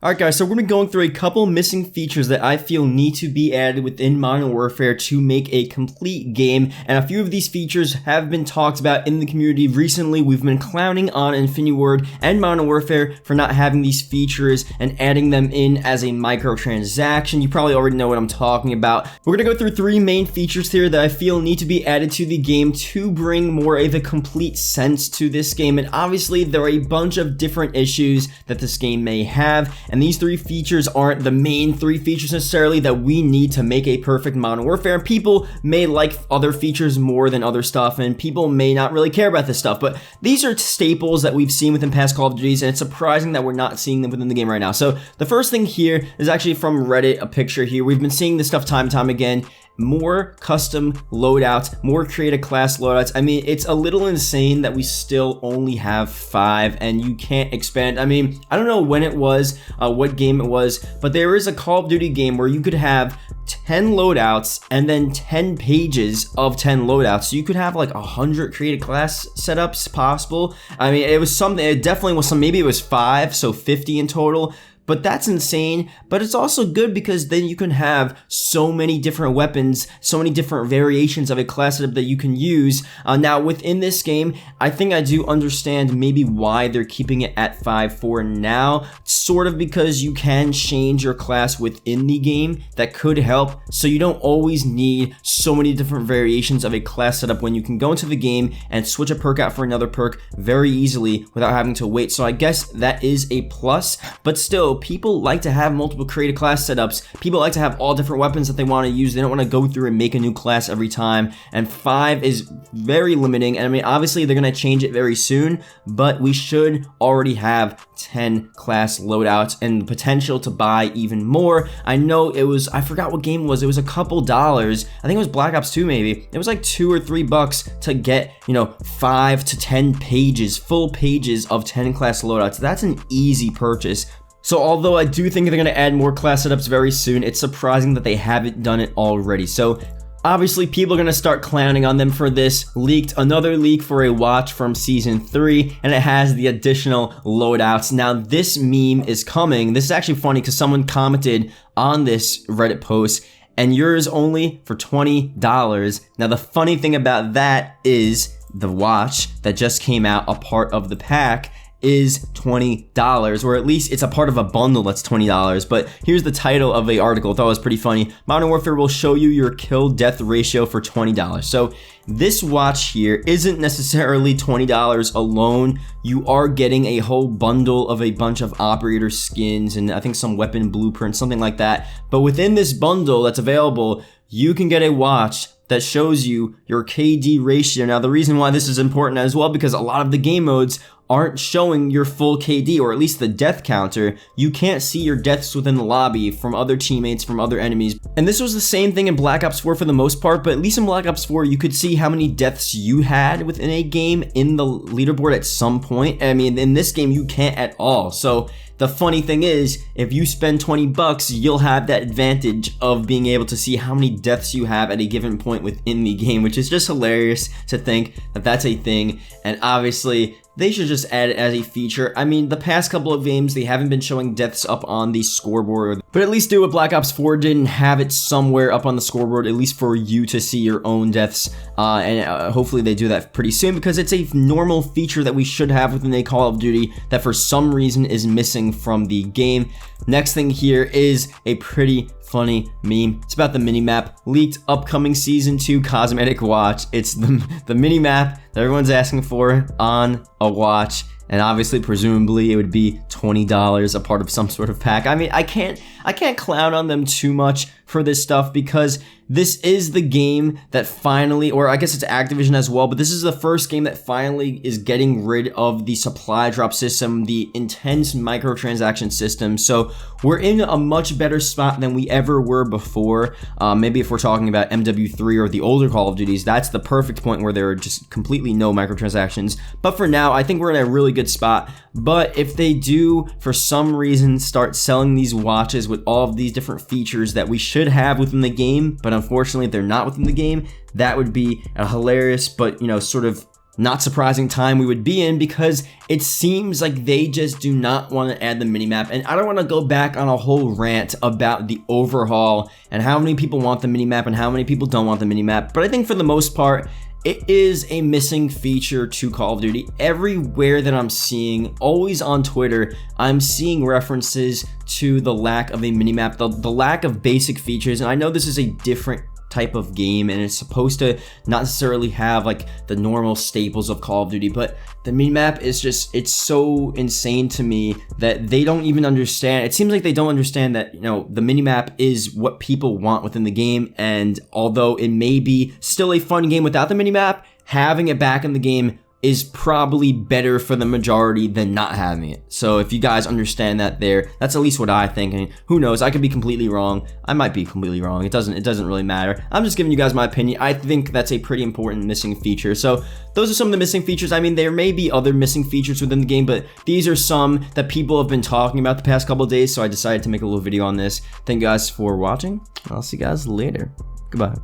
Alright guys, so we're going to be going through a couple missing features that I feel need to be added within Modern Warfare to make a complete game, and a few of these features have been talked about in the community recently. We've been clowning on Infinity Ward and Modern Warfare for not having these features and adding them in as a microtransaction. You probably already know what I'm talking about. We're going to go through three main features here that I feel need to be added to the game to bring more of a complete sense to this game, and obviously there are a bunch of different issues that this game may have. And these three features aren't the main three features necessarily that we need to make a perfect Modern Warfare. And people may like other features more than other stuff, and people may not really care about this stuff. But these are staples that we've seen within past Call of Duties, and it's surprising that we're not seeing them within the game right now. So the first thing here is actually from Reddit, a picture here. We've been seeing this stuff time and time again. More custom loadouts, more creative class loadouts. I mean, it's a little insane that we still only have 5 and you can't expand. I mean, I don't know when it was, what game it was, but there is a Call of Duty game where you could have 10 loadouts and then 10 pages of 10 loadouts. So you could have like 100 creative class setups possible. I mean, it was something, it definitely was some, maybe it was 5, so 50 in total. But that's insane, but it's also good because then you can have so many different weapons, so many different variations of a class setup that you can use. Now, within this game, I think I do understand maybe why they're keeping it at 5 for now, sort of because you can change your class within the game. That could help, so you don't always need so many different variations of a class setup when you can go into the game and switch a perk out for another perk very easily without having to wait. So I guess that is a plus, but still, people like to have multiple creative class setups. People like to have all different weapons that they want to use. They don't want to go through and make a new class every time, and 5 is very limiting. And I mean, obviously they're going to change it very soon, but we should already have 10 class loadouts and the potential to buy even more. I know it was, I forgot what game it was a couple dollars. I think it was Black Ops 2 maybe. It was like $2 or $3 to get, 5 to 10 pages, full pages of 10 class loadouts. That's an easy purchase. So although I do think they're going to add more class setups very soon, it's surprising that they haven't done it already. So obviously people are going to start clowning on them for this. Leaked another leak for a watch from Season 3, and it has the additional loadouts. Now this meme is coming. This is actually funny because someone commented on this Reddit post, and yours only for $20. Now the funny thing about that is the watch that just came out, a part of the pack, is $20, or at least it's a part of a bundle that's $20. But here's the title of the article. I thought it was pretty funny. Modern Warfare will show you your kill death ratio for $20. So this watch here isn't necessarily $20 alone. You are getting a whole bundle of a bunch of operator skins and I think some weapon blueprints, something like that. But within this bundle that's available, you can get a watch that shows you your KD ratio. Now, the reason why this is important as well, because a lot of the game modes aren't showing your full KD, or at least the death counter. You can't see your deaths within the lobby from other teammates, from other enemies. And this was the same thing in Black Ops 4 for the most part, but at least in Black Ops 4, you could see how many deaths you had within a game in the leaderboard at some point. I mean, in this game, you can't at all. So the funny thing is, if you spend $20, you'll have that advantage of being able to see how many deaths you have at a given point within the game, which is just hilarious to think that that's a thing. And obviously, they should just add it as a feature. I mean, the past couple of games, they haven't been showing deaths up on the scoreboard, but at least do what Black Ops 4 did and have it somewhere up on the scoreboard, at least for you to see your own deaths. And hopefully they do that pretty soon, because it's a normal feature that we should have within a Call of Duty that for some reason is missing from the game. Next thing here is a pretty funny meme. It's about the minimap. Leaked upcoming Season 2 cosmetic watch. It's the minimap that everyone's asking for on a watch. And obviously, presumably, it would be $20, a part of some sort of pack. I mean, I can't clown on them too much for this stuff, because this is the game that finally, or I guess it's Activision as well, but this is the first game that finally is getting rid of the supply drop system, the intense microtransaction system. So we're in a much better spot than we ever were before. Maybe if we're talking about MW3 or the older Call of Duties, that's the perfect point where there are just completely no microtransactions. But for now, I think we're in a really good spot. But if they do, for some reason, start selling these watches with all of these different features that we should have within the game, but unfortunately they're not within the game, that would be a hilarious but, sort of not surprising time we would be in, because it seems like they just do not want to add the minimap. And I don't want to go back on a whole rant about the overhaul and how many people want the minimap and how many people don't want the minimap, but I think for the most part, it is a missing feature to Call of Duty. Everywhere that I'm seeing, always on Twitter, I'm seeing references to the lack of a minimap, the lack of basic features. And I know this is a different type of game and it's supposed to not necessarily have like the normal staples of Call of Duty, but the minimap is just, it's so insane to me that they don't even understand. It seems like they don't understand that, you know, the minimap is what people want within the game, and although it may be still a fun game without the minimap, having it back in the game is probably better for the majority than not having it. So if you guys understand that there, that's at least what I think. And who knows, I could be completely wrong. I might be completely wrong. It doesn't really matter. I'm just giving you guys my opinion. I think that's a pretty important missing feature. So those are some of the missing features. I mean, there may be other missing features within the game, but these are some that people have been talking about the past couple of days. So I decided to make a little video on this. Thank you guys for watching. I'll see you guys later. Goodbye.